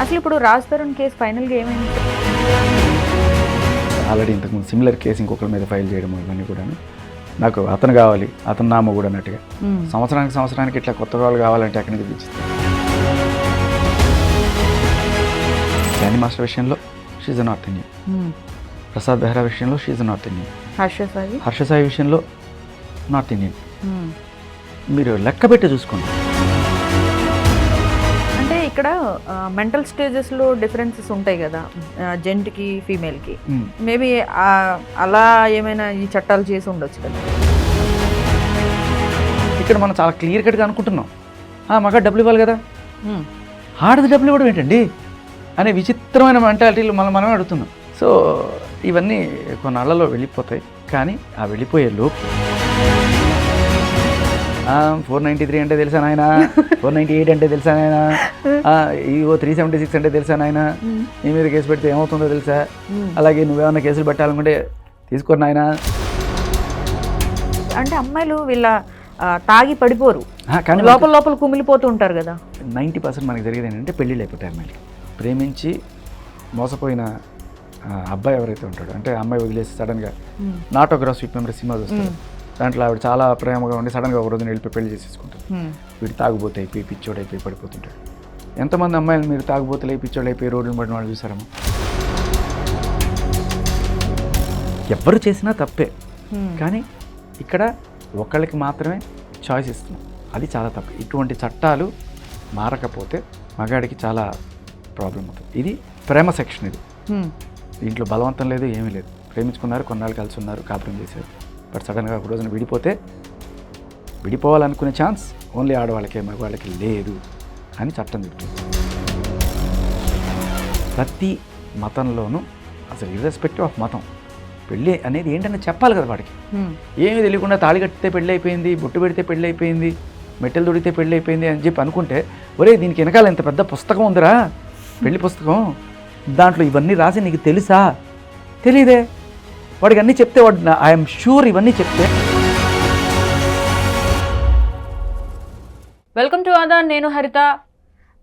అసలు ఇప్పుడు రాజ్ తరుణ్ కేసు ఫైనల్గా ఏమైంది? ఆల్రెడీ ఇంతకుముందు సిమిలర్ కేసు ఇంకొకరి మీద ఫైల్ చేయడం ఇవన్నీ కూడా నాకు అతను కావాలి, అతను నామ కూడా అన్నట్టుగా సంవత్సరానికి ఇట్లా కొత్త వాళ్ళు కావాలంటే ఎక్కడి నుంచి తెచ్చిస్తారు. జానీ మాస్టర్ విషయంలో she's north Indian, Prasad Behra విషయంలో she's north Indian, Harsha Sai విషయంలో నార్త్ ఇండియన్. మీరు లెక్క పెట్టి చూసుకోండి. అంటే ఇక్కడ మెంటల్ స్టేజెస్లో డిఫరెన్సెస్ ఉంటాయి కదా జెంట్కి ఫీమేల్కి, మేబీ అలా ఏమైనా ఈ చట్టాలు చేసి ఉండొచ్చు కదా. ఇక్కడ మనం చాలా క్లియర్ కట్గా అనుకుంటున్నాం, మగ డబ్బులు ఇవ్వాలి కదా, ఆడది డబ్బులు ఇవ్వడం ఏంటండి అనే విచిత్రమైన మెంటాలిటీలు మనమే అడుగుతున్నాం. సో ఇవన్నీ కొన్నాళ్లలో వెళ్ళిపోతాయి. కానీ ఆ వెళ్ళిపోయే లోపు 493 అంటే తెలుసా నాయన, 498 అంటే తెలుసా నాయన, 376 అంటే తెలుసా నాయన, నీ మీద కేసు పెడితే ఏమవుతుందో తెలుసా, అలాగే నువ్వేమన్నా కేసులు పెట్టాలనుకుంటే తీసుకోరు నాయన. అంటే అమ్మాయిలు వీళ్ళ తాగి పడిపోరు, కానీ లోపల కుమిలిపోతూ ఉంటారు కదా. 90% మనకి జరిగేది ఏంటంటే పెళ్ళిళ్ళు అయిపోతాయి. అమ్మాయిలు ప్రేమించి మోసపోయిన అబ్బాయి ఎవరైతే ఉంటాడో, అంటే అమ్మాయి వదిలేసి సడన్గా నాటోగ్రాఫ్ స్వీట్ మెమరీ సినిమా చూస్తారు, దాంట్లో ఆవిడ చాలా ప్రేమగా ఉండి సడన్గా ఒక రోజున వెళ్ళిపోయి పెళ్లి చేసేసుకుంటారు. వీడు తాగుబోతు అయిపోయి పిచ్చోడు అయిపోయి పడిపోతుంటాడు. ఎంతమంది అమ్మాయిలు మీరు తాగుబోతులు అయిపోయి పిచ్చోడు అయిపోయి రోడ్లు పడిన వాళ్ళు చూసారమ్మా? ఎవరు చేసినా తప్పే, కానీ ఇక్కడ ఒకళ్ళకి మాత్రమే చాయిస్ ఇస్తున్నాం, అది చాలా తప్పు. ఇటువంటి చట్టాలు మారకపోతే మగాడికి చాలా ప్రాబ్లం అవుతుంది. ఇది ప్రేమ సెక్షన్, ఇది దీంట్లో బలవంతం లేదు, ఏమీ లేదు. ప్రేమించుకున్నారు, కొన్నాళ్ళు కలిసి ఉన్నారు, కాపురం చేశారు. బట్ సడన్గా ఒక రోజున విడిపోతే విడిపోవాలనుకునే ఛాన్స్ ఓన్లీ ఆడవాళ్ళకే, మగవాళ్ళకి లేదు అని చట్టం చెప్తుంది. ప్రతి మతంలోనూ అసలు ఇర్రెస్పెక్టివ్ ఆఫ్ మతం పెళ్ళి అనేది ఏంటనే చెప్పాలి కదా వాడికి. ఏమీ తెలియకుండా తాళి కట్టితే పెళ్ళి అయిపోయింది, బొట్టు పెడితే పెళ్ళి అయిపోయింది, మెట్టెలు దొడితే పెళ్ళి అయిపోయింది అని చెప్పి అనుకుంటే, ఒరే దీనికి వెనకాల ఎంత పెద్ద పుస్తకం ఉందిరా, పెళ్లి పుస్తకం, దాంట్లో ఇవన్నీ రాసి నీకు తెలుసా? తెలీదే. వాడికి అన్నీ చెప్తే వాడు ఐఎమ్ షూర్ ఇవన్నీ చెప్తే. వెల్కమ్ టు ఆదా, నేను హరిత.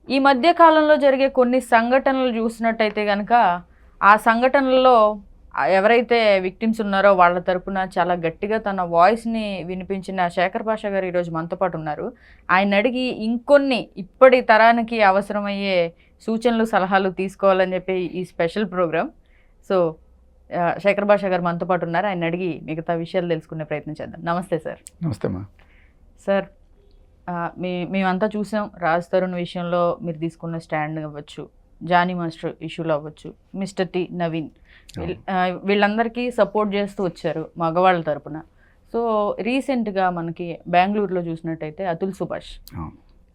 ఈ మధ్య కాలంలో జరిగే కొన్ని సంఘటనలు చూసినట్టయితే కనుక ఆ సంఘటనల్లో ఎవరైతే విక్టిమ్స్ ఉన్నారో వాళ్ళ తరపున చాలా గట్టిగా తన వాయిస్ని వినిపించిన శేఖర్ భాష గారు ఈరోజు మనతో పాటు ఉన్నారు. ఆయన అడిగి ఇంకొన్ని ఇప్పటి తరానికి అవసరమయ్యే సూచనలు సలహాలు తీసుకోవాలని చెప్పి ఈ స్పెషల్ ప్రోగ్రామ్. సో శేఖర్ భాష గారు మనతో పాటు ఉన్నారు, ఆయన అడిగి మిగతా విషయాలు తెలుసుకునే ప్రయత్నం చేద్దాం. నమస్తే సార్. నమస్తే అమ్మా. సార్, మేమంతా చూసాం రాజ్ తరుణ్ విషయంలో మీరు తీసుకున్న స్టాండ్ అవ్వచ్చు, జానీ మాస్టర్ ఇష్యూలో అవ్వచ్చు, మిస్టర్ టి నవీన్, వీళ్ళందరికీ సపోర్ట్ చేస్తూ వచ్చారు మగవాళ్ళ తరపున. సో రీసెంట్గా మనకి బెంగళూరులో చూసినట్టయితే అతుల్ సుభాష్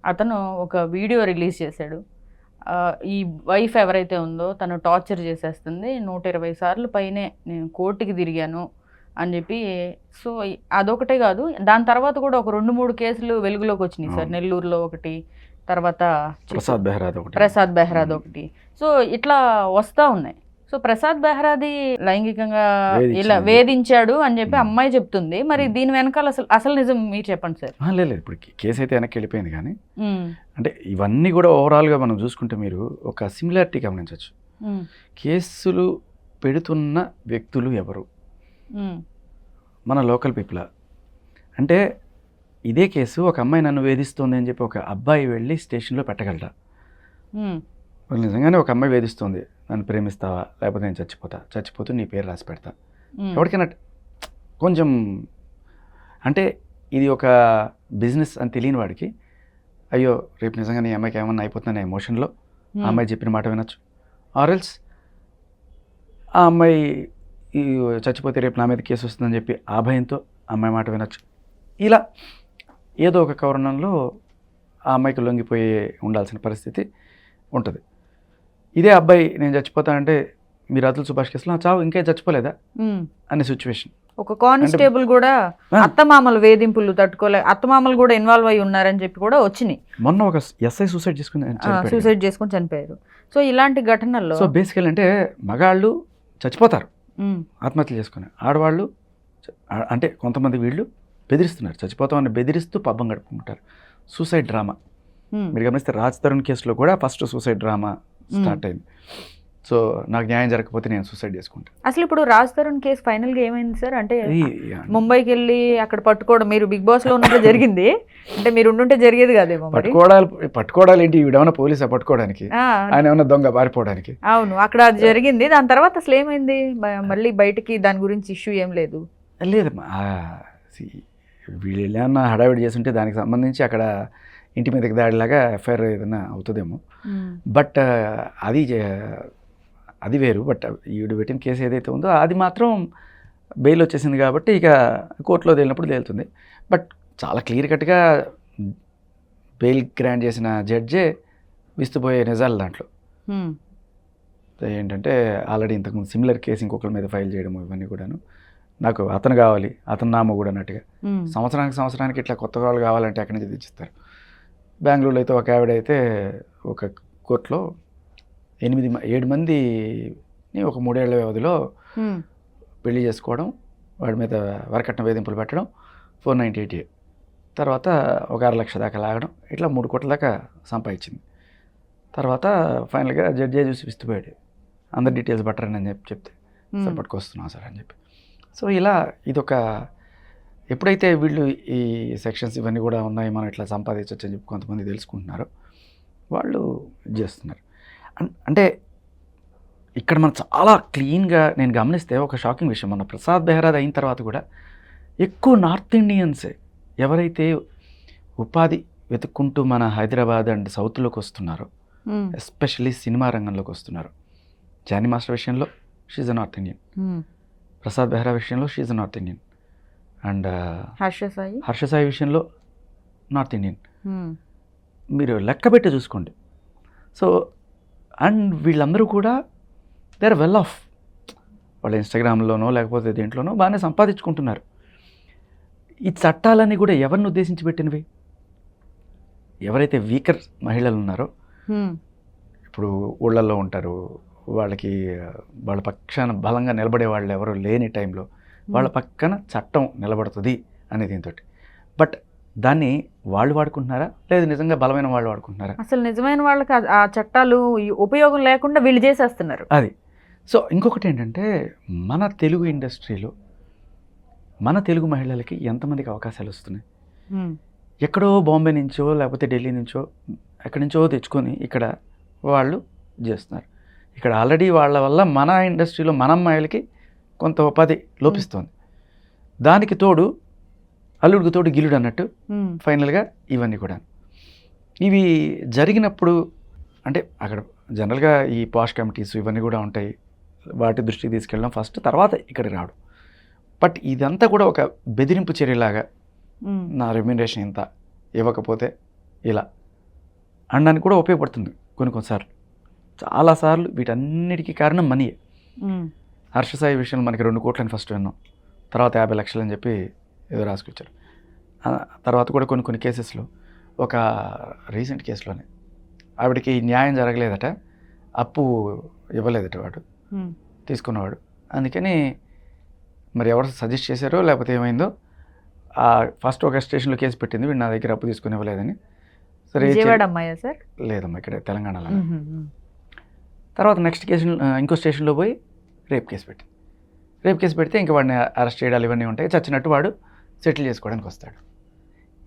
అతను ఒక వీడియో రిలీజ్ చేశాడు. ఈ వైఫ్ ఎవరైతే ఉందో తను టార్చర్ చేసేస్తుంది, 120 సార్లు పైనే నేను కోర్టుకి తిరిగాను అని చెప్పి. సో అదొకటే కాదు, దాని తర్వాత కూడా ఒక 2-3 కేసులు వెలుగులోకి వచ్చినాయి సార్. నెల్లూరులో ఒకటి, తర్వాత ప్రసాద్ బెహ్రాద్ ఒకటి. సో ఇట్లా వస్తూ ఉన్నాయి. సో ప్రసాద్ బెహ్రాది లైంగికంగా ఇలా వేధించాడు అని చెప్పి అమ్మాయి చెప్తుంది. మరి దీని వెనకాల అసలు నిజం మీరు చెప్పండి సార్. లేదు, ఇప్పుడు కేసు అయితే వెనక్కి వెళ్ళిపోయింది. కానీ అంటే ఇవన్నీ కూడా ఓవరాల్గా మనం చూసుకుంటే మీరు ఒక సిమిలారిటీ గమనించవచ్చు. కేసులు పెడుతున్న వ్యక్తులు ఎవరు? మన లోకల్ పీపుల్. అంటే ఇదే కేసు ఒక అమ్మాయి నన్ను వేధిస్తుంది అని చెప్పి ఒక అబ్బాయి వెళ్ళి స్టేషన్లో పెట్టగలరా? నిజంగానే ఒక అమ్మాయి వేధిస్తుంది, నన్ను ప్రేమిస్తావా, లేకపోతే నేను చచ్చిపోతూ నీ పేరు రాసి పెడతా, ఎవరికైనా కొంచెం అంటే ఇది ఒక బిజినెస్ అని తెలియని వాడికి అయ్యో రేపు నిజంగా నీ అమ్మాయికి ఏమన్నా అయిపోతుందనే ఎమోషన్లో ఆ అమ్మాయి చెప్పిన మాట వినొచ్చు. ఆర్ఎల్స్ ఆ అమ్మాయి చచ్చిపోతే రేపు నా మీద కేసు వస్తుందని చెప్పి ఆ భయంతో అమ్మాయి మాట వినొచ్చు. ఇలా ఏదో ఒక కారణంలో ఆ అమ్మాయికి లొంగిపోయి ఉండాల్సిన పరిస్థితి ఉంటుంది. ఇదే అబ్బాయి నేను చచ్చిపోతానంటే మీరు అతుల్ సుభాష్ కేసులో చావు ఇంకే చచ్చిపోలేదా అనే సిచ్యువేషన్. ఒక కానిస్టేబుల్ కూడా అత్తమామల వేధింపులు తట్టుకోలే, అత్తమామలు కూడా ఇన్వాల్వ్ అయి ఉన్నారని చెప్పి కూడా వచ్చినాయి. మొన్న ఒక ఎస్ఐ సూసైడ్ చేసుకుని చనిపోయారు. సో ఇలాంటి ఘటనల్లో సో బేసికల్ అంటే మగాళ్ళు చచ్చిపోతారు ఆత్మహత్యలు చేసుకుని, ఆడవాళ్ళు అంటే కొంతమంది వీళ్ళు బెదిరిస్తున్నారు, చచ్చిపోతామని బెదిరిస్తూ పబ్బం గడుపుకుంటారు. సూసైడ్ డ్రామా మీరు గమనిస్తే రాజ్ తరుణ్ కేసులో కూడా ఫస్ట్ సూసైడ్ డ్రామా స్టార్ట్ అయింది. సో నాకు న్యాయం జరగకపోతే నేను సూసైడ్ చేసుకుంటాను. అసలు ఇప్పుడు రాజ్ తరుణ్ కేసు ఫైనల్గా ఏమైంది సార్? అంటే ముంబైకి వెళ్ళి అక్కడ పట్టుకోవడం, మీరు బిగ్ బాస్లో ఉన్నప్పుడు జరిగింది, అంటే మీరు ఉండుంటే జరిగేది కాదేమో. పట్టుకోవడాలు ఏంటి? ఈవిడేమన్నా పోలీసా పట్టుకోవడానికి? ఆయన ఏమన్నా దొంగ పారిపోవడానికి? అవును, అక్కడ అది జరిగింది. దాని తర్వాత అసలు ఏమైంది? మళ్ళీ బయటికి దాని గురించి ఇష్యూ ఏం లేదు? లేదమ్మా, వీళ్ళు ఏమన్నా హడావిడి చేస్తుంటే దానికి సంబంధించి అక్కడ ఇంటి మీదకి దాడిలాగా ఎఫ్ఐఆర్ ఏదైనా అవుతుందేమో. బట్ అది వేరు. బట్ ఈవిడ పెట్టిన కేసు ఏదైతే ఉందో అది మాత్రం బెయిల్ వచ్చేసింది కాబట్టి ఇక కోర్టులో తేలినప్పుడు తేలుతుంది. బట్ చాలా క్లియర్ కట్గా బెయిల్ గ్రాంట్ చేసిన జడ్జే విస్తుపోయే నిజాలు దాంట్లో. ఏంటంటే ఆల్రెడీ ఇంతకుముందు సిమిలర్ కేసు ఇంకొకరి మీద ఫైల్ చేయడం, ఇవన్నీ కూడాను నాకు అతను కావాలి, అతను నామ కూడా అన్నట్టుగా సంవత్సరానికి ఇట్లా కొత్త వాళ్ళు కావాలంటే ఎక్కడి నుంచి తెచ్చిస్తారు. బెంగళూరులో అయితే ఒక ఆవిడ అయితే ఒక కోర్టులో 7 మందిని ఒక 3 ఏళ్ల వ్యవధిలో పెళ్లి చేసుకోవడం, వాడి మీద వరకట్న వేధింపులు పెట్టడం, 498A, తర్వాత ఒక 6 లక్షల దాకా లాగడం, ఇట్లా 3 కోట్ల దాకా సంపాదించింది. తర్వాత ఫైనల్గా జడ్జి చూసి విస్తుపోయాడు, అందరి డీటెయిల్స్ పట్టరని అని చెప్తే సార్ పట్టుకొస్తున్నాం సార్ అని చెప్పి. సో ఇలా ఇదొక ఎప్పుడైతే వీళ్ళు ఈ సెక్షన్స్ ఇవన్నీ కూడా ఉన్నాయి, మనం ఇట్లా సంపాదించవచ్చు అని చెప్పి కొంతమంది తెలుసుకుంటున్నారో వాళ్ళు చేస్తున్నారు. అంటే ఇక్కడ మనం చాలా క్లీన్గా నేను గమనిస్తే ఒక షాకింగ్ విషయం, మన ప్రసాద్ బెహ్రాది అయిన తర్వాత కూడా ఎక్కువ నార్త్ ఇండియన్సే ఎవరైతే ఉపాధి వెతుక్కుంటూ మన హైదరాబాద్ అండ్ సౌత్లోకి వస్తున్నారో, ఎస్పెషల్లీ సినిమా రంగంలోకి వస్తున్నారు. జానీ మాస్టర్ విషయంలో she's uh north Indian, Prasad Behra విషయంలో she's uh north Indian, and Harsha Sai విషయంలో నార్త్ ఇండియన్. మీరు లెక్క పెట్టి చూసుకోండి. సో అండ్ వీళ్ళందరూ కూడా దే ఆర్ వెల్ ఆఫ్, వాళ్ళ ఇన్స్టాగ్రామ్లోనో లేకపోతే దేంట్లోనో బాగానే సంపాదించుకుంటున్నారు. ఈ చట్టాలన్నీ కూడా ఎవరిని ఉద్దేశించి పెట్టినవి? ఎవరైతే వీకర్ మహిళలు ఉన్నారో, ఇప్పుడు ఊళ్ళల్లో ఉంటారు, వాళ్ళకి వాళ్ళ పక్షాన బలంగా నిలబడే వాళ్ళు ఎవరు లేని టైంలో వాళ్ళ పక్కన చట్టం నిలబడుతుంది అనే దీంతో. బట్ దాన్ని వాళ్ళు వాడుకుంటున్నారా, లేదు నిజంగా బలమైన వాళ్ళు వాడుకుంటున్నారా? అసలు నిజమైన వాళ్ళకి ఆ చట్టాలు ఉపయోగం లేకుండా వీళ్ళు చేసేస్తున్నారు అది. సో ఇంకొకటి ఏంటంటే, మన తెలుగు ఇండస్ట్రీలో మన తెలుగు మహిళలకి ఎంతమందికి అవకాశాలు వస్తున్నాయి? ఎక్కడో బాంబే నుంచో లేకపోతే ఢిల్లీ నుంచో ఎక్కడి నుంచో తెచ్చుకొని ఇక్కడ వాళ్ళు చేస్తున్నారు. ఇక్కడ ఆల్రెడీ వాళ్ళ వల్ల మన ఇండస్ట్రీలో మన అమ్మాయిలకి కొంత ఉపాధి లోపిస్తుంది. దానికి తోడు అల్లుడికి తోడు గిల్లుడు అన్నట్టు ఫైనల్గా ఇవన్నీ కూడా ఇవి జరిగినప్పుడు, అంటే అక్కడ జనరల్గా ఈ పాష్ కమిటీస్ ఇవన్నీ కూడా ఉంటాయి, వాటి దృష్టికి తీసుకెళ్ళడం ఫస్ట్, తర్వాత ఇక్కడికి రావడం. బట్ ఇదంతా కూడా ఒక బెదిరింపు చర్యలాగా, నా రెమ్యునరేషన్ ఇంత ఇవ్వకపోతే ఇలా అనడానికి కూడా ఉపయోగపడుతుంది కొన్నిసార్లు. చాలాసార్లు వీటన్నిటికీ కారణం మనీయే. హర్ష సాయి విషయంలో మనకి 2 కోట్లని ఫస్ట్ విన్నాం, తర్వాత 50 లక్షలు అని చెప్పి ఏదో రాసుకొచ్చారు. తర్వాత కూడా కొన్ని కేసెస్లో, ఒక రీసెంట్ కేసులోనే ఆవిడకి న్యాయం జరగలేదట, అప్పు ఇవ్వలేదట వాడు తీసుకున్నవాడు. అందుకని మరి ఎవరు సజెస్ట్ చేశారో లేకపోతే ఏమైందో, ఫస్ట్ ఒక స్టేషన్లో కేసు పెట్టింది, వీడు నా దగ్గర అప్పు తీసుకుని ఇవ్వలేదని. సరే లేదమ్మా, ఇక్కడ తెలంగాణలో. తర్వాత నెక్స్ట్ ఇంకో స్టేషన్లో పోయి రేప్ కేసు పెట్టింది. రేప్ కేసు పెడితే ఇంకా వాడిని అరెస్ట్ చేయడాలు ఇవన్నీ ఉంటాయి, చచ్చినట్టు వాడు సెటిల్ చేసుకోవడానికి వస్తాడు.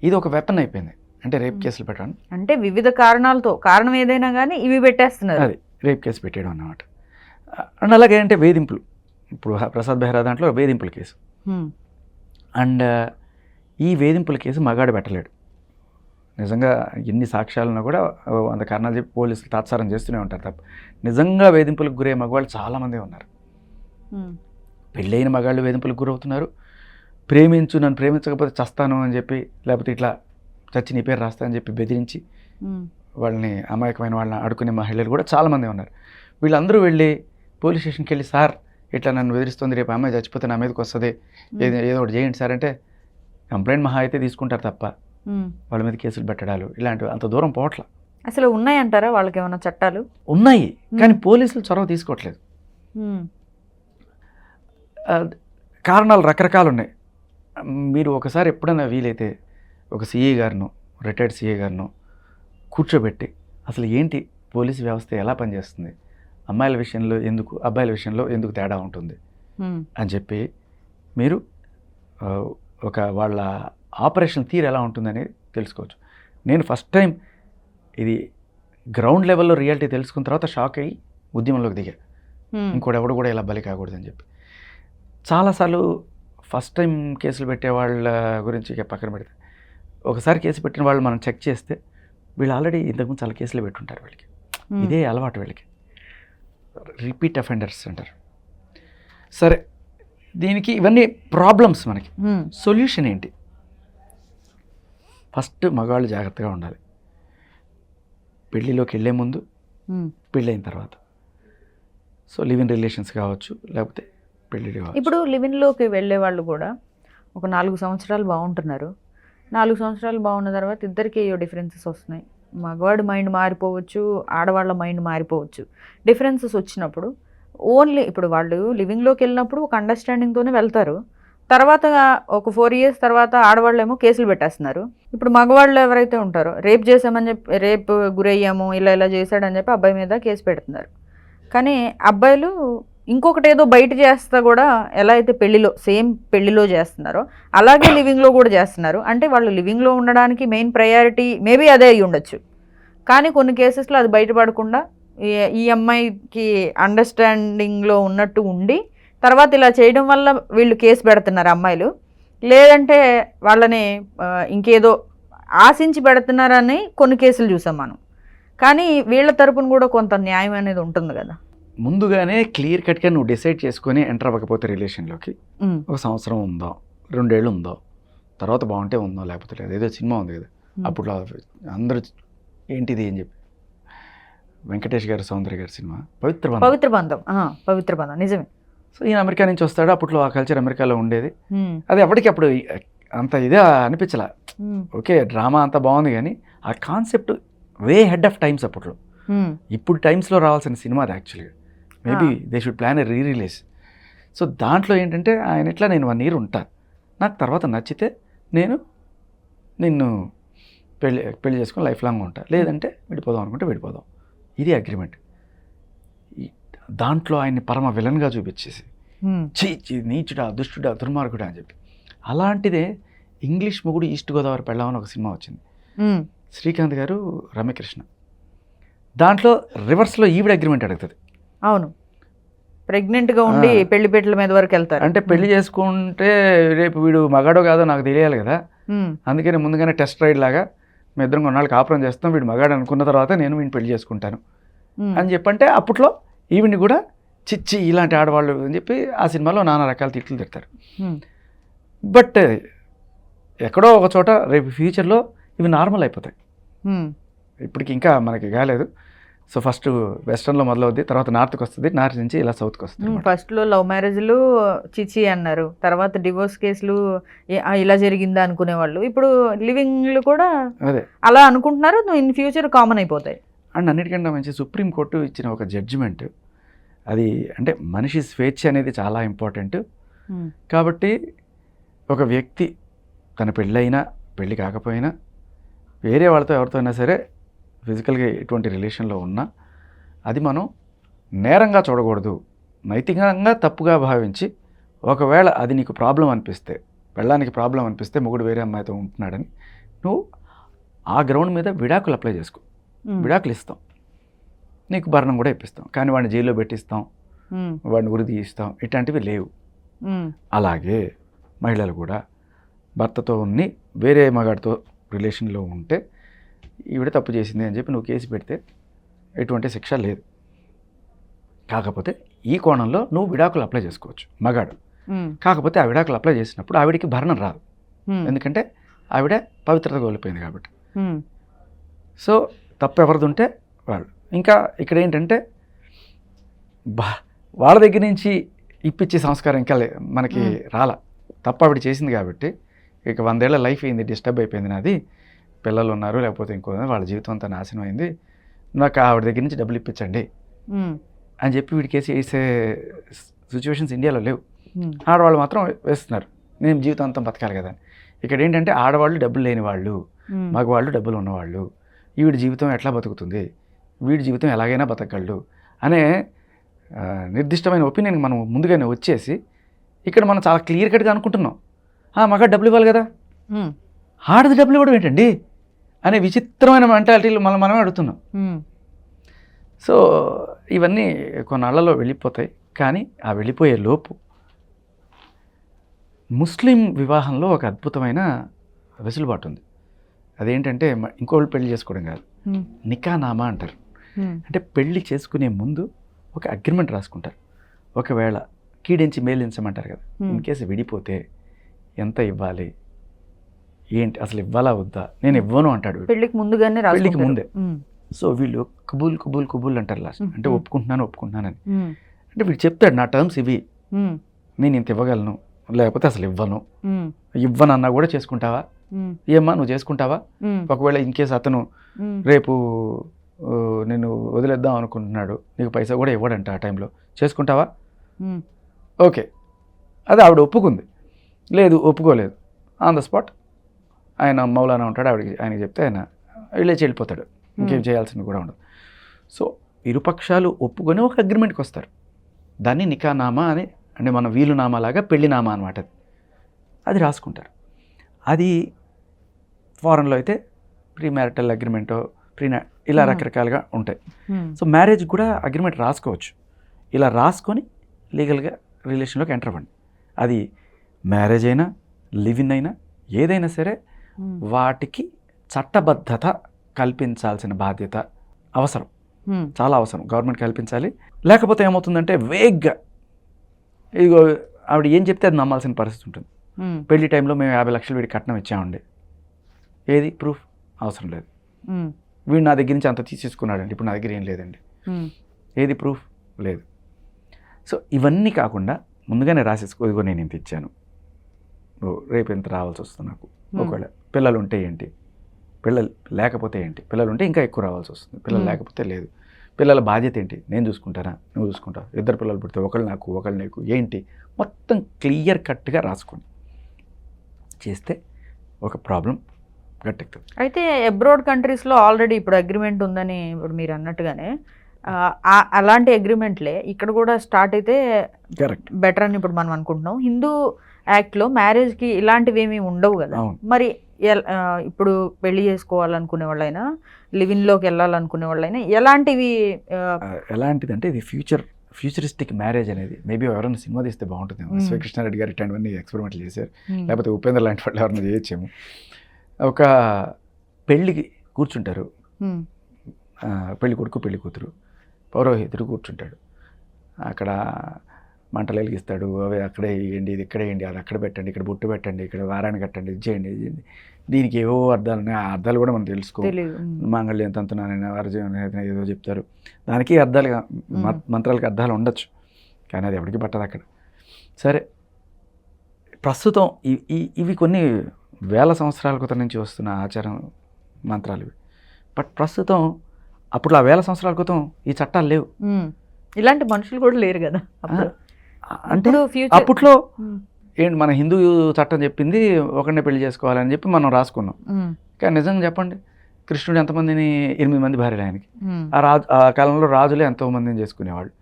ఇది ఒక వెపన్ అయిపోయింది, అంటే రేప్ కేసులు పెట్టడం అంటే వివిధ కారణాలతో, కారణం ఏదైనా కానీ ఇవి పెట్టేస్తున్నారు. అది రేప్ కేసు పెట్టేయడం అన్నమాట. అండ్ అలాగే అంటే వేధింపులు, ఇప్పుడు ప్రసాద్ బెహ్రా దాంట్లో వేధింపుల కేసు, అండ్ ఈ వేధింపుల కేసు మగాడు పెట్టలేడు. నిజంగా ఎన్ని సాక్ష్యాలున్నా కూడా 100 కారణాలు చెప్పి పోలీసులు తాత్సారం చేస్తూనే ఉంటారు తప్ప నిజంగా వేధింపులకు గురయ్యే మగవాళ్ళు చాలామంది ఉన్నారు. పెళ్ళైన మగాళ్ళు వేధింపులకు గురవుతున్నారు, నన్ను ప్రేమించకపోతే చస్తాను అని చెప్పి, లేకపోతే ఇట్లా చచ్చి నీ పేరు రాస్తా అని చెప్పి బెదిరించి వాళ్ళని, అమాయకమైన వాళ్ళని ఆడుకునే మహిళలు కూడా చాలామంది ఉన్నారు. వీళ్ళందరూ వెళ్ళి పోలీస్ స్టేషన్కి వెళ్ళి, సార్ ఇట్లా నన్ను బెదిరిస్తుంది, రేపు అమ్మాయి చచ్చిపోతే నా మీదకి వస్తుంది, ఏదో ఒకటి చేయండి సార్ అంటే కంప్లైంట్ మహా అయితే తీసుకుంటారు తప్ప వాళ్ళ మీద కేసులు పెట్టడాలు ఇలాంటివి అంత దూరం పోవట్ల. అసలు ఉన్నాయంటారా వాళ్ళకి ఏమైనా చట్టాలు? ఉన్నాయి, కానీ పోలీసులు చొరవ తీసుకోవట్లేదు. కారణాలు రకరకాలు ఉన్నాయి. మీరు ఒకసారి ఎప్పుడైనా వీలైతే ఒక సిఏ గారినో, రిటైర్డ్ సిఏ గారినో కూర్చోబెట్టి అసలు ఏంటి పోలీసు వ్యవస్థ ఎలా పనిచేస్తుంది, అమ్మాయిల విషయంలో ఎందుకు అబ్బాయిల విషయంలో ఎందుకు తేడా ఉంటుంది అని చెప్పి మీరు ఒక వాళ్ళ ఆపరేషన్ తీరు ఎలా ఉంటుందని తెలుసుకోవచ్చు. నేను ఫస్ట్ టైం ఇది గ్రౌండ్ లెవెల్లో రియాలిటీ తెలుసుకున్న తర్వాత షాక్ అయ్యి ఉద్యమంలోకి దిగా, ఇంకోడెవడు కూడా ఇలా బలి కాకూడదని చెప్పి. చాలాసార్లు ఫస్ట్ టైం కేసులు పెట్టే వాళ్ళ గురించి పక్కన పెడితే, ఒకసారి కేసు పెట్టిన వాళ్ళు మనం చెక్ చేస్తే వీళ్ళు ఆల్రెడీ ఇంతకుముందు చాలా కేసులు పెట్టుంటారు. వీళ్ళకి ఇదే అలవాటు, వీళ్ళకి రిపీట్ అఫెండర్స్ అంటారు. సరే, దీనికి ఇవన్నీ ప్రాబ్లమ్స్. మనకి సొల్యూషన్ ఏంటి? ఫస్ట్ మగవాళ్ళు జాగ్రత్తగా ఉండాలి, పెళ్ళిలోకి వెళ్ళే ముందు, పెళ్ళైన తర్వాత. సో లివ్ ఇన్ రిలేషన్స్ కావచ్చు, లేకపోతే పెళ్ళి కావచ్చు. ఇప్పుడు లివిన్లోకి వెళ్ళే వాళ్ళు కూడా ఒక 4 సంవత్సరాలు బాగుంటున్నారు. 4 సంవత్సరాలు బాగున్న తర్వాత ఇద్దరికి ఏయో డిఫరెన్సెస్ వస్తున్నాయి. మగవాడి మైండ్ మారిపోవచ్చు, ఆడవాళ్ళ మైండ్ మారిపోవచ్చు. డిఫరెన్సెస్ వచ్చినప్పుడు ఓన్లీ ఇప్పుడు వాళ్ళు లివింగ్లోకి వెళ్ళినప్పుడు ఒక అండర్స్టాండింగ్తోనే వెళ్తారు. తర్వాత ఒక 4 years తర్వాత ఆడవాళ్ళేమో కేసులు పెట్టేస్తున్నారు. ఇప్పుడు మగవాళ్ళు ఎవరైతే ఉంటారో రేప్ చేసామని చెప్పి, రేప్ గురయ్యాము, ఇలా చేశాడని చెప్పి అబ్బాయి మీద కేసు పెడుతున్నారు. కానీ అబ్బాయిలు ఇంకొకటి ఏదో బయట చేస్తా కూడా ఎలా అయితే పెళ్లిలో చేస్తున్నారో అలాగే లివింగ్లో కూడా చేస్తున్నారు. అంటే వాళ్ళు లివింగ్లో ఉండడానికి మెయిన్ ప్రయారిటీ మేబీ అదే అయ్యి ఉండొచ్చు. కానీ కొన్ని కేసెస్లో అది బయటపడకుండా ఈ అమ్మాయికి అండర్స్టాండింగ్లో ఉన్నట్టు ఉండి తర్వాత ఇలా చేయడం వల్ల వీళ్ళు కేసు పెడుతున్నారు అమ్మాయిలు. లేదంటే వాళ్ళని ఇంకేదో ఆశించి పెడుతున్నారని కొన్ని కేసులు చూసాం మనం. కానీ వీళ్ళ తరపున కూడా కొంత న్యాయం అనేది ఉంటుంది కదా. ముందుగానే క్లియర్ కట్గా నువ్వు డిసైడ్ చేసుకొని ఎంటర్ అవ్వకపోతే రిలేషన్లోకి, 1 సంవత్సరం ఉందో 2 ఏళ్ళు ఉందో, తర్వాత బాగుంటే ఉందో లేకపోతే లేదు. ఏదో సినిమా ఉంది కదా అప్పుడు అందరూ ఏంటిది అని చెప్పి, వెంకటేష్ గారు సౌందర్య గారి సినిమా పవిత్ర బంధం నిజమే. సో ఈయన అమెరికా నుంచి వస్తాడు. అప్పట్లో ఆ కల్చర్ అమెరికాలో ఉండేది. అది అప్పటికి అప్పుడు అంత ఇదే అనిపించలే. ఓకే, డ్రామా అంతా బాగుంది, కానీ ఆ concept way head of times అప్పట్లో. ఇప్పుడు టైమ్స్లో రావాల్సిన సినిమా అది యాక్చువల్గా. Maybe they should plan a release. So దాంట్లో ఏంటంటే ఆయన ఇట్లా నేను 1 year ఉంటాను, నాకు తర్వాత నచ్చితే నేను నిన్ను పెళ్లి చేసుకొని లైఫ్ లాంగ్ ఉంటా, లేదంటే విడిపోదాం అనుకుంటే విడిపోదాం, ఇది అగ్రిమెంట్. దాంట్లో ఆయన్ని పరమ విలన్గా చూపించేసి చీ నీచుడా, దుష్టుడా, దుర్మార్గుడా అని చెప్పి. అలాంటిదే ఇంగ్లీష్ మొగుడు ఈస్ట్ గోదావరి పెళ్ళామని ఒక సినిమా వచ్చింది, శ్రీకాంత్ గారు, రమ్యకృష్ణ. దాంట్లో రివర్స్లో ఈవిడ అగ్రిమెంట్ అడుగుతుంది. అవును, ప్రెగ్నెంట్గా ఉండి పెళ్లిపేటల మీద వరకు వెళ్తారు. అంటే పెళ్లి చేసుకుంటే రేపు వీడు మగాడో కాదో నాకు తెలియాలి కదా, అందుకని ముందుగానే టెస్ట్ రైడ్ లాగా మీ ఇద్దరం కొన్నాళ్ళు కాపురం చేస్తాం, వీడు మగాడు అనుకున్న తర్వాత నేను వీడిని పెళ్లి చేసుకుంటాను అని చెప్పంటే అప్పట్లో ఈవిని కూడా చిచ్చి ఇలాంటి ఆడవాళ్ళు అని చెప్పి ఆ సినిమాలో నానా రకాల తిట్లు తిడతారు. బట్ ఎక్కడో ఒక చోట రేపు ఫ్యూచర్లో ఇవి నార్మల్ అయిపోతాయి. ఇప్పటికి ఇంకా మనకి కాలేదు. సో ఫస్ట్ వెస్టర్న్లో మొదలవుద్ది, తర్వాత నార్త్కి వస్తుంది, నార్త్ నుంచి ఇలా సౌత్కి వస్తుంది. ఫస్ట్లో లవ్ మ్యారేజ్లు చిచి అన్నారు, తర్వాత డివోర్స్ కేసులు ఇలా జరిగిందా అనుకునేవాళ్ళు. ఇప్పుడు లివింగ్లు కూడా అదే అలా అనుకుంటున్నారు, ఇన్ ఫ్యూచర్ కామన్ అయిపోతాయి. అండ్ అన్నిటికంటే మంచి సుప్రీంకోర్టు ఇచ్చిన ఒక జడ్జిమెంట్ అది, అంటే మనిషి స్వేచ్ఛ అనేది చాలా ఇంపార్టెంట్. కాబట్టి ఒక వ్యక్తి తన పెళ్ళైనా పెళ్ళి కాకపోయినా వేరే వాళ్ళతో ఎవరితో అయినా సరే ఫిజికల్గా ఎటువంటి రిలేషన్లో ఉన్నా అది మనం నేరంగా చూడకూడదు, నైతికంగా తప్పుగా భావించి, ఒకవేళ అది నీకు ప్రాబ్లం అనిపిస్తే, పెళ్ళానికి ప్రాబ్లం అనిపిస్తే మొగుడు వేరే అమ్మాయితో ఉంటున్నాడని నువ్వు ఆ గ్రౌండ్ మీద విడాకులు అప్లై చేసుకో. విడాకులు ఇస్తాం, నీకు భరణం కూడా ఇప్పిస్తాం, కానీ వాడిని జైల్లో పెట్టిస్తాం, వాడిని ఉరి తీయిస్తాం, ఇట్లాంటివి లేవు. అలాగే మహిళలు కూడా భర్తతో ఉన్ని వేరే మగాడితో రిలేషన్లో ఉంటే ఈవిడ తప్పు చేసింది అని చెప్పి నువ్వు కేసు పెడితే ఎటువంటి శిక్ష లేదు. కాకపోతే ఈ కోణంలో నువ్వు విడాకులు అప్లై చేసుకోవచ్చు మగాడు. కాకపోతే ఆ విడాకులు అప్లై చేసినప్పుడు ఆవిడికి భరణం రాదు, ఎందుకంటే ఆవిడ పవిత్రత కోల్పోయింది కాబట్టి. సో తప్పు ఎవరిది ఉంటే వాళ్ళు. ఇంకా ఇక్కడ ఏంటంటే వాళ్ళ దగ్గర నుంచి ఇప్పించే సంస్కారం ఇంకా మనకి రాలా. తప్పు ఆవిడ చేసింది కాబట్టి ఇక 100 ఏళ్ల లైఫ్ అయింది, డిస్టర్బ్ అయిపోయింది నాది, పిల్లలు ఉన్నారు లేకపోతే ఇంకో వాళ్ళ జీవితం అంతా నాశనం అయింది, నాకు ఆవిడ దగ్గర నుంచి డబ్బులు ఇప్పించండి అని చెప్పి వీడి కేసు వేసే సిచ్యువేషన్స్ ఇండియాలో లేవు. ఆడవాళ్ళు మాత్రం వేస్తున్నారు, నేను జీవితం అంతా బతకాలి కదా. ఇక్కడ ఏంటంటే ఆడవాళ్ళు డబ్బులు లేని వాళ్ళు, మగవాళ్ళు డబ్బులు ఉన్నవాళ్ళు, ఈవిడ జీవితం ఎట్లా బతుకుతుంది, వీడి జీవితం ఎలాగైనా బతకగలడు అనే నిర్దిష్టమైన ఒపీనియన్ మనం ముందుగానే వచ్చేసి ఇక్కడ మనం చాలా క్లియర్ కట్గా అనుకుంటున్నాం, మగ డబ్బులు ఇవ్వాలి కదా, ఆడది డబ్బులు ఇవ్వడం ఏంటండి అనే విచిత్రమైన మెంటాలిటీలు మనమే అడుగుతున్నాం. సో ఇవన్నీ కొన్నాళ్లలో వెళ్ళిపోతాయి. కానీ ఆ వెళ్ళిపోయే లోపు ముస్లిం వివాహంలో ఒక అద్భుతమైన వెసులుబాటు ఉంది. అదేంటంటే ఇంకోళ్ళు పెళ్లి చేసుకోవడం కాదు, నికానామా అంటారు. అంటే పెళ్లి చేసుకునే ముందు ఒక అగ్రిమెంట్ రాసుకుంటారు. ఒకవేళ కీడించి మేలించమంటారు కదా, ఇన్ కేసు విడిపోతే ఎంత ఇవ్వాలి, ఏంటి అసలు ఇవ్వాలా వద్దా, నేను ఇవ్వను అంటాడు పెళ్లికి ముందుగానే, పెళ్లికి ముందే. సో వీళ్ళు కబూల్ కబూల్ కబూల్ అంటారు లాస్ట్, అంటే ఒప్పుకుంటున్నానని. అంటే వీడు చెప్తాడు నా టర్మ్స్ ఇవి, నేను ఇంత ఇవ్వగలను, లేకపోతే అసలు ఇవ్వనన్నా కూడా చేసుకుంటావా, ఏమ్మా నువ్వు చేసుకుంటావా, ఒకవేళ ఇన్ కేసు అతను రేపు నేను వదిలేద్దాం అనుకుంటున్నాడు, నీకు పైసా కూడా ఇవ్వడంట ఆ టైంలో, చేసుకుంటావా, ఓకే. అది ఆవిడ ఒప్పుకుంది, లేదు ఒప్పుకోలేదు, ఆన్ ద స్పాట్ ఆయన మౌలానా ఉంటాడు, ఆయనకి చెప్తే ఆయన వెళ్ళిపోతాడు, ఇంకేం చేయాల్సింది కూడా ఉండదు. సో ఇరుపక్షాలు ఒప్పుకొని ఒక అగ్రిమెంట్కి వస్తారు. దాన్ని నికానామా అని, అంటే మన వీలునామా లాగా పెళ్లినామా అనమాట. అది రాసుకుంటారు. అది ఫారెన్లో అయితే ప్రీ మ్యారిటల్ అగ్రిమెంటో ఇలా రకరకాలుగా ఉంటాయి. సో మ్యారేజ్ కూడా అగ్రిమెంట్ రాసుకోవచ్చు. ఇలా రాసుకొని లీగల్గా రిలేషన్లోకి ఎంటర్ అవ్వండి. అది మ్యారేజ్ అయినా లివ్ ఇన్ అయినా ఏదైనా సరే వాటికి చట్టబద్ధత కల్పించాల్సిన బాధ్యత అవసరం, చాలా అవసరం. గవర్నమెంట్ కల్పించాలి. లేకపోతే ఏమవుతుందంటే వేగ్గా ఇదిగో ఆవిడ ఏం చెప్తే అది నమ్మాల్సిన పరిస్థితి ఉంటుంది. పెళ్లి టైంలో మేము 50 లక్షలు వీడికి కట్నం ఇచ్చామండి, ఏది ప్రూఫ్ అవసరం లేదు, వీడు నా దగ్గర నుంచి అంత తీసేసుకున్నాడండి, ఇప్పుడు నా దగ్గర ఏం లేదండి, ఏది ప్రూఫ్ లేదు. సో ఇవన్నీ కాకుండా ముందుగానే రాసేసుకో, ఇదిగో నేను ఇంత ఇచ్చాను, రేపు ఎంత రావాల్సి వస్తుంది నాకు, ఒకవేళ పిల్లలు ఉంటే ఏంటి, పిల్లలు లేకపోతే ఏంటి, పిల్లలు ఉంటే ఇంకా ఎక్కువ రావాల్సి వస్తుంది, పిల్లలు లేకపోతే లేదు, పిల్లల బాధ్యత ఏంటి, నేను చూసుకుంటానా నువ్వు చూసుకుంటావు, 2 పిల్లలు పుడితే ఒకళ్ళు నాకు ఒకళ్ళు నీకు ఏంటి, మొత్తం క్లియర్ కట్గా రాసుకొని చేస్తే ఒక ప్రాబ్లం గట్టెక్కుతుంది. అయితే అబ్రాడ్ కంట్రీస్లో ఆల్రెడీ ఇప్పుడు అగ్రిమెంట్ ఉందని ఇప్పుడు మీరు అన్నట్టుగానే అలాంటి అగ్రిమెంట్లే ఇక్కడ కూడా స్టార్ట్ అయితే కరెక్ట్ బెటర్ అని ఇప్పుడు మనం అనుకుంటున్నాం. హిందూ యాక్ట్లో మ్యారేజ్కి ఇలాంటివి ఏమీ ఉండవు కదా, మరి ఇప్పుడు పెళ్లి చేసుకోవాలనుకునే వాళ్ళైనా లివిన్లోకి వెళ్ళాలనుకునే వాళ్ళైనా ఎలాంటిదంటే ఇది ఫ్యూచరిస్టిక్ మ్యారేజ్ అనేది మేబీ ఎవరైనా సినిమా తీస్తే బాగుంటుంది. శ్రీకృష్ణారెడ్డి గారు ఇట్లాంటివన్నీ ఎక్స్పెరిమెంట్లు చేశారు, లేకపోతే ఉపేంద్ర లాంటి వాళ్ళు ఎవరైనా చేయొచ్చేమో. ఒక పెళ్ళికి కూర్చుంటారు, పెళ్లి కొడుకు పెళ్లి కూతురు, పౌరోహితుడు కూర్చుంటాడు, అక్కడ మంటలు వెలిగిస్తాడు, అవి అక్కడే వేయండి, ఇది ఇక్కడే వేయండి, అది అక్కడ పెట్టండి, ఇక్కడ బొట్టు పెట్టండి, ఇక్కడ వారాన్ని కట్టండి, ఇది చేయండి, ఇది చేయండి. దీనికి ఏవో అర్థాలు ఉన్నాయి, ఆ అర్థాలు కూడా మనం తెలుసుకో. మాంగళ్యం తంతునానైనా వారజీవన ఏదో చెప్తారు, దానికి అర్థాలు మంత్రాలకి అర్థాలు ఉండొచ్చు, కానీ అది ఎవరికి పట్టదు అక్కడ. సరే, ప్రస్తుతం ఇవి కొన్ని వేల సంవత్సరాల క్రితం నుంచి వస్తున్న ఆచారం మంత్రాలు ఇవి. బట్ ప్రస్తుతం అప్పుడు ఆ 1000 సంవత్సరాల క్రితం ఈ చట్టాలు లేవు, ఇలాంటి మనుషులు కూడా లేరు కదా. అంటే అప్పట్లో ఏంటి మన హిందూ చట్టం చెప్పింది ఒకరినే పెళ్లి చేసుకోవాలని చెప్పి మనం రాసుకున్నాం. కానీ నిజంగా చెప్పండి, కృష్ణుడు ఎంతమందిని 8 మంది భార్యలు ఆయనకి. ఆ కాలంలో రాజులే ఎంతో మందిని చేసుకునేవాళ్ళు.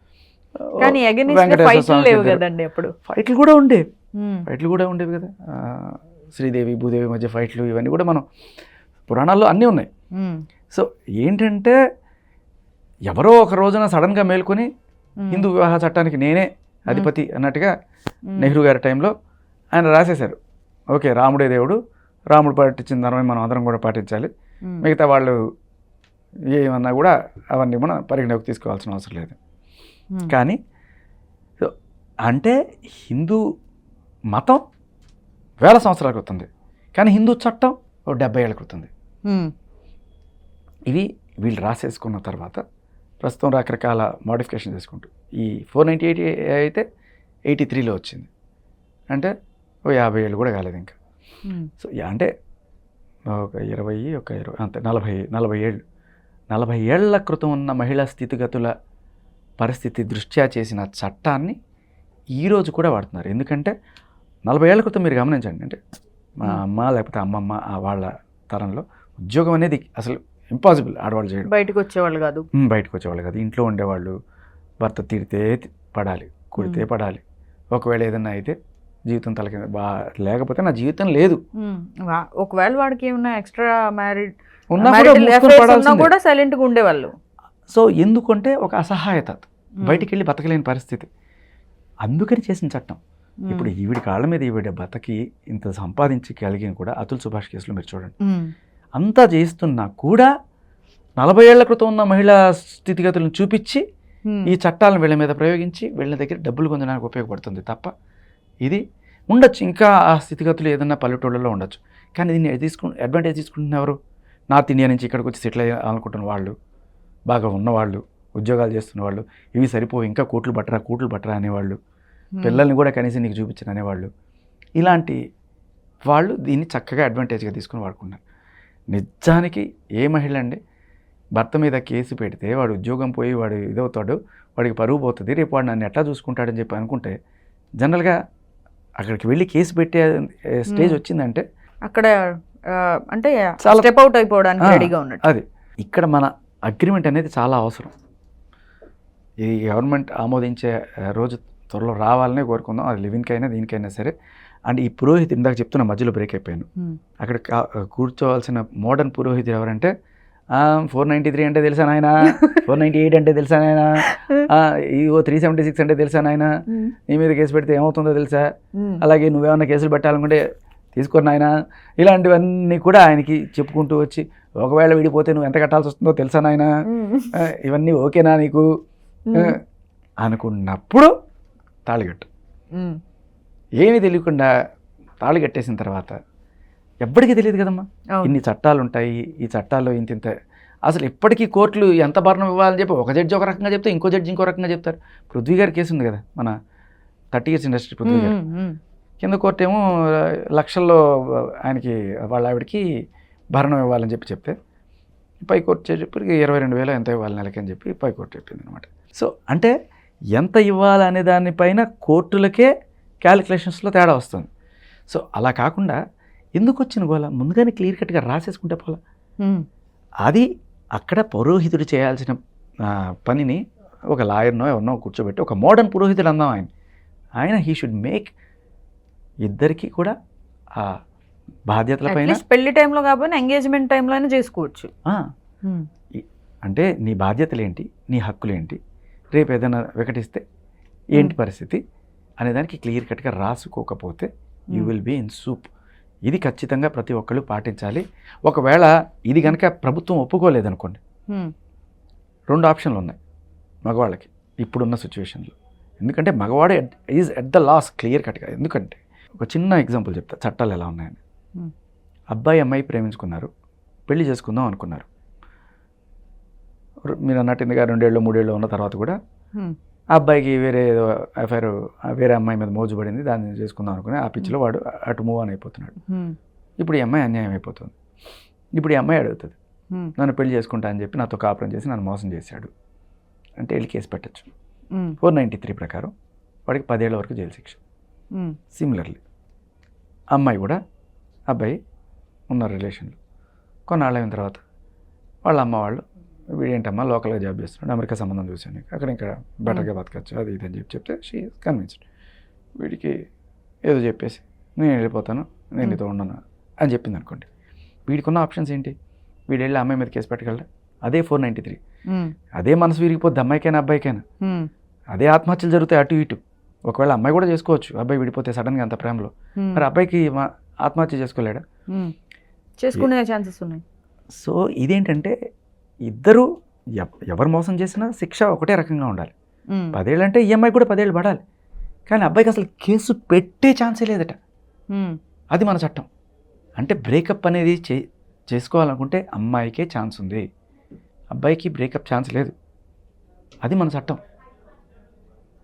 ఫైట్లు కూడా ఉండేవి కదా, శ్రీదేవి భూదేవి మధ్య ఫైట్లు, ఇవన్నీ కూడా మనం పురాణాల్లో అన్నీ ఉన్నాయి. సో ఏంటంటే ఎవరో ఒక రోజున సడన్గా మేల్కొని హిందూ వివాహ చట్టానికి నేనే అధిపతి అన్నట్టుగా నెహ్రూ గారి టైంలో ఆయన రాసేశారు. ఓకే, రాముడే దేవుడు, రాముడు పాటించిన ధర్మం మనం అందరం కూడా పాటించాలి, మిగతా వాళ్ళు ఏమన్నా కూడా అవన్నీ మనం పరిగణలోకి తీసుకోవాల్సిన అవసరం లేదు. కానీ అంటే హిందూ మతం 1000 సంవత్సరాల క్రితంది, కానీ హిందూ చట్టం 70 ఏళ్ళ క్రితంది. ఇవి వీళ్ళు రాసేసుకున్న తర్వాత ప్రస్తుతం రకరకాల మోడిఫికేషన్ చేసుకుంటూ ఈ 498 అయితే 83లో వచ్చింది, అంటే 50 ఏళ్ళు కూడా కాలేదు ఇంకా. సో అంటే ఒక 20 అంతే 40 ఏళ్ల క్రితం ఉన్న మహిళా స్థితిగతుల పరిస్థితి దృష్ట్యా చేసిన చట్టాన్ని ఈరోజు కూడా వాడుతున్నారు. ఎందుకంటే 40 ఏళ్ల క్రితం మీరు గమనించండి, అంటే మా అమ్మ లేకపోతే అమ్మమ్మ వాళ్ళ తరంలో ఉద్యోగం అనేది అసలు ఇంపాసిబుల్ ఆడవాళ్ళు చేయడం. బయటకు వచ్చేవాళ్ళు కాదు. బయటకు వచ్చేవాళ్ళు కాదు, ఇంట్లో ఉండేవాళ్ళు. భర్త తిడితే పడాలి, కొడితే పడాలి. ఒకవేళ ఏదన్నా అయితే జీవితం తలకి లేకపోతే నా జీవితం లేదు. ఒకవేళ వాడికి ఏమన్నా ఎక్స్ట్రా మ్యారీడ్ ఉన్నా కూడా సైలెంట్గా ఉండేవాళ్ళు. సో ఎందుకంటే ఒక అసహాయత, బయటికి వెళ్ళి బతకలేని పరిస్థితి, అందుకని చేసిన చట్టం. ఇప్పుడు ఈవిడి కాళ్ళ మీద ఈవిడ బతకి ఇంత సంపాదించి కలిగిన కూడా అతుల్ సుభాష్ కేసులో మీరు చూడండి, అంతా చేస్తున్నా కూడా 40 ఏళ్ల క్రితం ఉన్న మహిళా స్థితిగతులను చూపించి ఈ చట్టాలను వీళ్ళ మీద ప్రయోగించి వీళ్ళ దగ్గర డబ్బులు పొందడానికి ఉపయోగపడుతుంది తప్ప, ఇది ఉండొచ్చు ఇంకా ఆ స్థితిగతులు ఏదన్నా పల్లెటూళ్ళలో ఉండొచ్చు. కానీ దీన్ని అడ్వాంటేజ్ తీసుకుంటున్న ఎవరు? నార్త్ ఇండియా నుంచి ఇక్కడికి వచ్చి సెటిల్ అయ్యాలనుకుంటున్న వాళ్ళు, బాగా ఉన్నవాళ్ళు, ఉద్యోగాలు చేస్తున్న వాళ్ళు, ఇవి సరిపోవు ఇంకా కోట్లు బట్టరా అనేవాళ్ళు, పిల్లల్ని కూడా కనీసం నీకు చూపించను అనేవాళ్ళు, ఇలాంటి వాళ్ళు దీన్ని చక్కగా అడ్వాంటేజ్గా తీసుకుని వాడుకున్నారు. నిజానికి ఏ మహిళ అండి భర్త మీద కేసు పెడితే వాడు ఉద్యోగం పోయి వాడు ఇదవుతాడు, వాడికి పరువు పోతుంది, రేపు వాడు నన్ను ఎట్లా చూసుకుంటాడని చెప్పి అనుకుంటే జనరల్గా అక్కడికి వెళ్ళి కేసు పెట్టే స్టేజ్ వచ్చిందంటే అక్కడ అంటే స్టెప్ అవుట్ అయిపోవడానికి రెడీగా ఉన్నట్టు. అది ఇక్కడ మన అగ్రిమెంట్ అనేది చాలా అవసరం. ఈ గవర్నమెంట్ ఆమోదించే రోజు త్వరలో రావాలనే కోరుకుందాం, అది లివిన్కైనా దీనికైనా సరే. అండ్ ఈ పురోహితుడు ఇందాక చెప్తున్న మధ్యలో బ్రేక్ అయిపోయాను, అక్కడ కూర్చోవాల్సిన మోడర్న్ పురోహితుడు ఎవరంటే 493 అంటే తెలుసా నాయన, 498 అంటే తెలుసా నాయన, ఇగో 376 అంటే తెలుసా నాయన, నీ మీద కేసు పెడితే ఏమవుతుందో తెలుసా, అలాగే నువ్వేమన్నా కేసులు పెట్టాలనుకుంటే తీసుకోరు నాయన, ఇలాంటివన్నీ కూడా ఆయనకి చెప్పుకుంటూ వచ్చి ఒకవేళ విడిపోతే నువ్వు ఎంత కట్టాల్సి వస్తుందో తెలుసా నాయన, ఇవన్నీ ఓకేనా నీకు అనుకున్నప్పుడు తాళిగట్టు. ఏమీ తెలియకుండా తాళి కట్టేసిన తర్వాత ఎప్పటికీ తెలియదు కదమ్మా, ఇన్ని చట్టాలు ఉంటాయి, ఈ చట్టాల్లో ఇంత అసలు ఎప్పటికీ కోర్టులు ఎంత భరణం ఇవ్వాలని చెప్పి ఒక జడ్జి ఒక రకంగా చెప్తే ఇంకో జడ్జి ఇంకో రకంగా చెప్తారు. పృథ్వీ గారి కేసు ఉంది కదా, మన 30 years ఇండస్ట్రీ పృథ్వీ గారు, కింద కోర్టు ఏమో లక్షల్లో ఆయనకి వాళ్ళ ఆవిడకి భరణం ఇవ్వాలని చెప్తే పై కోర్టు చెప్పి 22,000 ఎంత ఇవ్వాలి నెలకి అని చెప్పి పై కోర్టు చెప్పింది అనమాట. సో అంటే ఎంత ఇవ్వాలనే దానిపైన కోర్టులకే క్యాలిక్యులేషన్స్లో తేడా వస్తుంది. సో అలా కాకుండా ఎందుకు వచ్చిన గోల ముందుగానే క్లియర్ కట్గా రాసేసుకుంటే పోలా. అది అక్కడ పురోహితుడు చేయాల్సిన పనిని ఒక లాయర్నో ఎవరినో కూర్చోబెట్టి ఒక మోడర్న్ పురోహితుడు అందాం ఆయన హీ షుడ్ మేక్ ఇద్దరికి కూడా ఆ బాధ్యతలపైన పెళ్లి టైంలో కాబట్టి ఎంగేజ్మెంట్ టైంలో అయినా చేసుకోవచ్చు. అంటే నీ బాధ్యతలు ఏంటి, నీ హక్కులు ఏంటి, రేపు ఏదైనా వికటిస్తే ఏంటి పరిస్థితి అనేదానికి క్లియర్ కట్గా రాసుకోకపోతే you will be in soup. ఇది ఖచ్చితంగా ప్రతి ఒక్కళ్ళు పాటించాలి. ఒకవేళ ఇది కనుక ప్రభుత్వం ఒప్పుకోలేదనుకోండి, 2 ఆప్షన్లు ఉన్నాయి మగవాళ్ళకి ఇప్పుడున్న సిచ్యువేషన్లో. ఎందుకంటే మగవాడు is at the loss clear కట్గా. ఎందుకంటే ఒక చిన్న ఎగ్జాంపుల్ చెప్తా, చట్టాలు ఎలా ఉన్నాయని. అబ్బాయి అమ్మాయి ప్రేమించుకున్నారు, పెళ్లి చేసుకుందాం అనుకున్నారు. మీరు అన్నట్టు ఇందుగా 2 ఏళ్ళు 3 ఏళ్ళు ఉన్న తర్వాత కూడా ఆ అబ్బాయికి వేరే ఏదో అఫైర్ వేరే అమ్మాయి మీద మోజు పడింది, దాన్ని చేసుకుందాం అనుకుని ఆ పిచ్చిలో వాడు అటు మూవ్ ఆన్ అయిపోతున్నాడు. ఇప్పుడు ఈ అమ్మాయి అన్యాయం అయిపోతుంది. ఇప్పుడు ఈ అమ్మాయి అడుగుతుంది, నన్ను పెళ్లి చేసుకుంటా అని చెప్పి నాతో కాపురం చేసి నన్ను మోసం చేశాడు అంటే వెళ్ళి కేసు పెట్టచ్చు. 493 ప్రకారం వాడికి 10 ఏళ్ల వరకు జైలు శిక్ష. సిమిలర్లీ అమ్మాయి కూడా అబ్బాయి ఉన్న రిలేషన్లో కొన్నాళ్ళు అయిన తర్వాత వాళ్ళ అమ్మ వాళ్ళు వీడేంటమ్మా లోకల్గా జాబ్ చేస్తున్నాడు, అమెరికా సంబంధం చూశాను, అక్కడ ఇంకా బెటర్గా బతకచ్చు అది ఇది అని చెప్తే షీ కన్విన్స్డ్. వీడికి ఏదో చెప్పేసి నేను వెళ్ళిపోతాను, నేను నీతో ఉండను అని చెప్పింది అనుకోండి. వీడికి ఉన్న ఆప్షన్స్ ఏంటి? వీడు వెళ్ళి అమ్మాయి మీద కేసు పెట్టగలరా? అదే 493. అదే మనసు విరిగిపోద్ది అమ్మాయికైనా అబ్బాయికైనా. అదే ఆత్మహత్యలు జరుగుతాయి అటు ఇటు. ఒకవేళ అమ్మాయి కూడా చేసుకోవచ్చు, అబ్బాయి విడిపోతే సడన్గా అంత ప్రేమలో. మరి అబ్బాయికి ఆత్మహత్య చేసుకోలేడా? చేసుకునే ఛాన్సెస్ ఉన్నాయి. సో ఇదేంటంటే ఇద్దరు ఎవరు మోసం చేసినా శిక్ష ఒకటే రకంగా ఉండాలి. 10 ఏళ్ళు అంటే ఈ అమ్మాయి కూడా 10 ఏళ్ళు పడాలి. కానీ అబ్బాయికి అసలు కేసు పెట్టే ఛాన్సే లేదట. అది మన చట్టం. అంటే బ్రేకప్ అనేది చేసుకోవాలనుకుంటే అమ్మాయికే ఛాన్స్ ఉంది, అబ్బాయికి బ్రేకప్ ఛాన్స్ లేదు. అది మన చట్టం.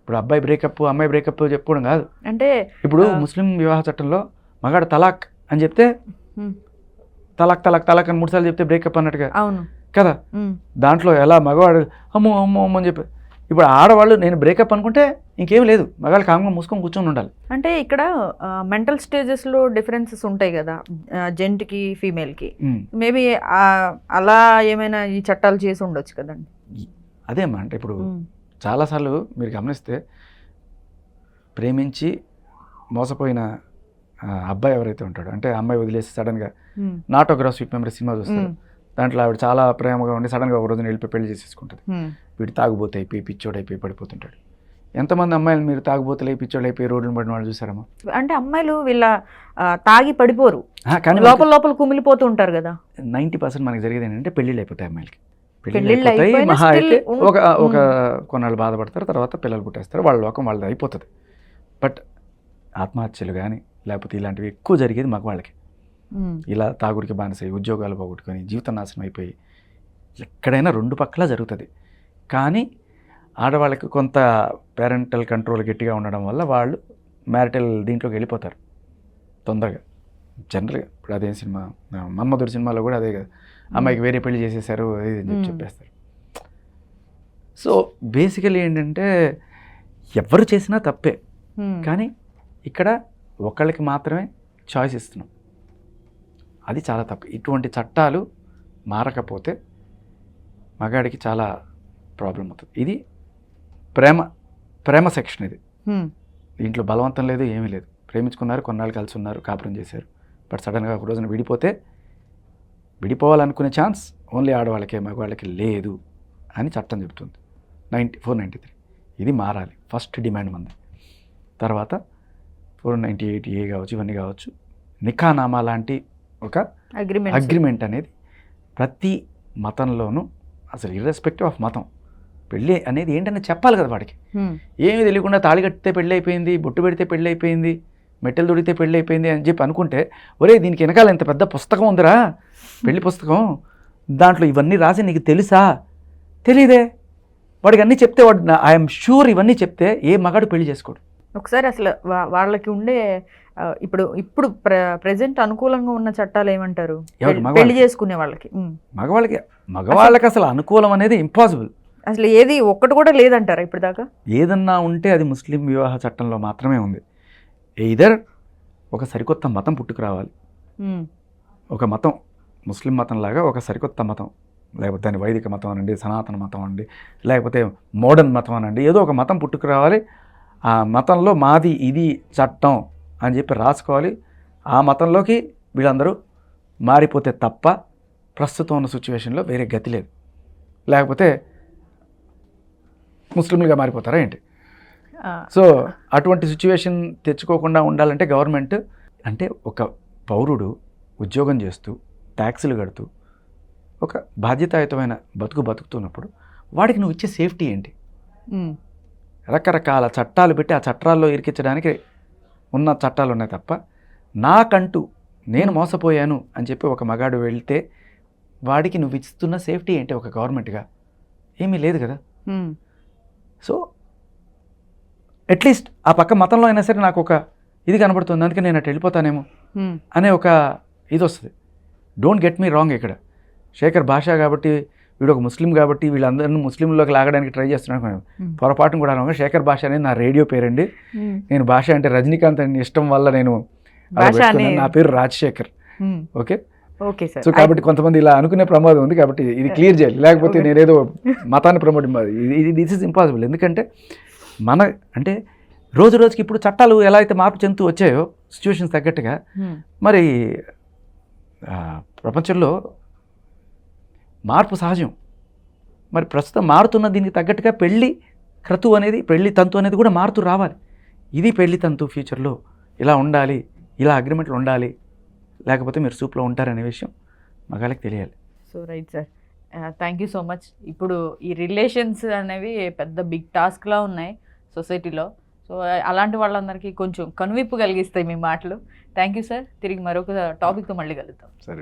ఇప్పుడు అబ్బాయి బ్రేకప్ అమ్మాయి బ్రేకప్ చెప్పుకోవడం కాదు. అంటే ఇప్పుడు ముస్లిం వివాహ చట్టంలో మగాడు తలాక్ అని చెప్తే తలాక్ తలాక్ తలాక్ అని 3 సార్లు చెప్తే బ్రేకప్ అన్నట్టుగా కదా. దాంట్లో ఎలా మగవాడు అమ్మో అమ్మో అమ్మో అని చెప్పి ఇప్పుడు ఆడవాళ్ళు నేను బ్రేకప్ అనుకుంటే ఇంకేం లేదు, మగాళ్ళు కామ్గా మూసుకొని కూర్చొని ఉండాలి. అంటే ఇక్కడ మెంటల్ స్టేజెస్లో డిఫరెన్సెస్ ఉంటాయి కదా జెంట్కి ఫీమేల్కి, మేబీ అలా ఏమైనా ఈ చట్టాలు చేసి ఉండొచ్చు కదండి. అదేమ్మా, అంటే ఇప్పుడు చాలాసార్లు మీరు గమనిస్తే ప్రేమించి మోసపోయిన అబ్బాయి ఎవరైతే ఉంటాడో, అంటే అమ్మాయి వదిలేసి సడన్గా నాటోగ్రాఫ్ స్వీట్ మెమరీ సినిమా చూస్తారు, దాంట్లో ఆవిడ చాలా ప్రేమగా ఉండి సడన్గా ఒక రోజున వెళ్ళిపోయి పెళ్లి చేసేసుకుంటుంది. వీడు తాగుబోతే అయిపోయి పిచ్చోడు అయిపోయి పడిపోతుంటాడు. ఎంతమంది అమ్మాయిలు మీరు తాగుబోతులు అయిపోయి పిచ్చోడు అయిపోయి రోడ్డును పడిన వాళ్ళు చూసారమ్మా? అంటే అమ్మాయిలు వీళ్ళ తాగి పడిపోరు, కానీ లోపల కుమిలిపోతూ ఉంటారు కదా. 90% మనకి జరిగేది ఏంటంటే పెళ్ళిళ్ళు అయిపోతాయి అమ్మాయిలకి. పెళ్ళిళ్ళు అయిపోతాయి, మహా అయితే ఒక కొన్నాళ్ళు బాధపడతారు, తర్వాత పిల్లలు పుట్టేస్తారు, వాళ్ళ లోకం వాళ్ళది అయిపోతుంది. బట్ ఆత్మహత్యలు కానీ లేకపోతే ఇలాంటివి ఎక్కువ జరిగేది మగవాళ్ళకి. ఇలా తాగుడికి బానిసై ఉద్యోగాలు పోగొట్టుకొని జీవితం నాశనం అయిపోయి ఎక్కడైనా రెండు పక్కల జరుగుతుంది. కానీ ఆడవాళ్ళకి కొంత పేరెంటల్ కంట్రోల్ గట్టిగా ఉండడం వల్ల వాళ్ళు మ్యారిటల్ దీంట్లోకి వెళ్ళిపోతారు తొందరగా. జనరల్గా ఇప్పుడు అదే సినిమా మన్మధుడి సినిమాలో కూడా అదే కదా, అమ్మాయికి వేరే పెళ్లి చేసేసారు అది అని చెప్పేస్తారు. సో బేసికలీ ఏంటంటే ఎవరు చేసినా తప్పే, కానీ ఇక్కడ ఒకళ్ళకి మాత్రమే చాయిస్ ఇస్తున్నాం, అది చాలా తప్పు. ఇటువంటి చట్టాలు మారకపోతే మగాడికి చాలా ప్రాబ్లం అవుతుంది. ఇది ప్రేమ సెక్షన్, ఇది దీంట్లో బలవంతం లేదు, ఏమీ లేదు. ప్రేమించుకున్నారు, కొన్నాళ్ళు కలిసి ఉన్నారు, కాపురం చేశారు, బట్ సడన్గా ఒక రోజున విడిపోతే విడిపోవాలనుకునే ఛాన్స్ ఓన్లీ ఆడవాళ్ళకే, మగవాళ్ళకి లేదు అని చట్టం చెబుతుంది 493. ఇది మారాలి, ఫస్ట్ డిమాండ్ మంది. తర్వాత 498A కావచ్చు, ఇవన్నీ కావచ్చు. నికానామా లాంటి ఒక అగ్రిమెంట్ అనేది ప్రతి మతంలోనూ, అసలు ఇర్రెస్పెక్టివ్ ఆఫ్ మతం, పెళ్ళి అనేది ఏంటనే చెప్పాలి కదా వాడికి. ఏమీ తెలియకుండా తాళి కట్టితే పెళ్ళి అయిపోయింది, బొట్టు పెడితే పెళ్ళి అయిపోయింది, మెట్టెలు దొడితే పెళ్ళి అయిపోయింది అని చెప్పి అనుకుంటే, ఒరే దీనికి వెనకాల ఇంత పెద్ద పుస్తకం ఉందిరా, పెళ్లి పుస్తకం, దాంట్లో ఇవన్నీ రాసి నీకు తెలుసా? తెలీదే. వాడికి అన్నీ చెప్తే వాడు ఐఎమ్ షూర్ ఇవన్నీ చెప్తే ఏ మగాడు పెళ్లి చేసుకోడు. ఒకసారి అసలు వాళ్ళకి ఉండే ఇప్పుడు ప్రెజెంట్ అనుకూలంగా ఉన్న చట్టాలు ఏమంటారు పెళ్లి చేసుకునే వాళ్ళకి? మగవాళ్ళకి అసలు అనుకూలం అనేది ఇంపాసిబుల్. అసలు ఏది ఒక్కటి కూడా లేదంటారా ఇప్పుడు దాకా? ఏదన్నా ఉంటే అది ముస్లిం వివాహ చట్టంలో మాత్రమే ఉంది. ఎయిదర్ ఒక సరికొత్త మతం పుట్టుకురావాలి, ఒక మతం ముస్లిం మతం లాగా ఒక సరికొత్త మతం, లేకపోతే దాన్ని వైదిక మతం అనండి, సనాతన మతం అనండి, లేకపోతే మోడర్న్ మతం అనండి, ఏదో ఒక మతం పుట్టుకురావాలి. ఆ మతంలో మాది ఇది చట్టం అని చెప్పి రాసుకోవాలి. ఆ మతంలోకి వీళ్ళందరూ మారిపోతే తప్ప ప్రస్తుతం ఉన్న సిచ్యువేషన్లో వేరే గతి లేదు. లేకపోతే ముస్లింలుగా మారిపోతారా ఏంటి? సో అటువంటి సిచ్యువేషన్ తెచ్చుకోకుండా ఉండాలంటే గవర్నమెంట్, అంటే ఒక పౌరుడు ఉద్యోగం చేస్తూ ట్యాక్సులు కడుతూ ఒక బాధ్యతాయుతమైన బతుకుతున్నప్పుడు వాడికి నువ్వు ఇచ్చే సేఫ్టీ ఏంటి? రకరకాల చట్టాలు పెట్టి ఆ చట్టాల్లో ఇరికించడానికి ఉన్న చట్టాలు ఉన్నాయి తప్ప, నాకంటూ నేను మోసపోయాను అని చెప్పి ఒక మగాడు వెళ్తే వాడికి నువ్వు ఇస్తున్న సేఫ్టీ ఏంటి ఒక గవర్నమెంట్గా? ఏమీ లేదు కదా. సో అట్లీస్ట్ ఆ పక్క మతంలో అయినా సరే నాకు ఒక ఇది కనబడుతుంది, అందుకే నేను అటు వెళ్ళిపోతానేమో అనే ఒక ఇది వస్తుంది. Don't get me wrong. ఇక్కడ శేఖర్ భాష కాబట్టి, వీడు ఒక ముస్లిం కాబట్టి వీళ్ళందరినీ ముస్లింలోకి లాగడానికి ట్రై చేస్తున్నాను. పొరపాటును కూడా రాగా శేఖర్ భాష అనేది నా రేడియో పేరండి. నేను భాష అంటే రజనీకాంత్ అని ఇష్టం వల్ల నేను నా పేరు Rajasekhar. Okay okay sir. So కాబట్టి కొంతమంది ఇలా అనుకునే ప్రమాదం ఉంది, కాబట్టి ఇది క్లియర్ చేయాలి. లేకపోతే నేనేదో మతాన్ని ప్రమోట్, ఇది దిస్ ఇస్ ఇంపాసిబుల్. ఎందుకంటే అంటే రోజు రోజుకి ఇప్పుడు చట్టాలు ఎలా అయితే మార్పు చెందుతూ వచ్చాయో సిచ్యువేషన్స్ తగ్గట్టుగా, మరి ప్రపంచంలో మార్పు సహజం. మరి ప్రస్తుతం మారుతున్న దీనికి తగ్గట్టుగా పెళ్లి క్రతువు అనేది, పెళ్లి తంతు అనేది కూడా మారుతూ రావాలి. ఇది పెళ్లి తంతు ఫ్యూచర్లో ఇలా ఉండాలి, ఇలా అగ్రిమెంట్లు ఉండాలి, లేకపోతే మీరు సూప్లో ఉంటారనే విషయం మగాళ్ళకి తెలియాలి. So right sir, thank you so much. ఇప్పుడు ఈ రిలేషన్స్ అనేవి పెద్ద బిగ్ టాస్క్లా ఉన్నాయి సొసైటీలో. సో అలాంటి వాళ్ళందరికీ కొంచెం కనువిప్పు కలిగిస్తాయి మీ మాటలు. Thank you sir. తిరిగి మరొక టాపిక్తో మళ్ళీ కలుద్దాం. సరే.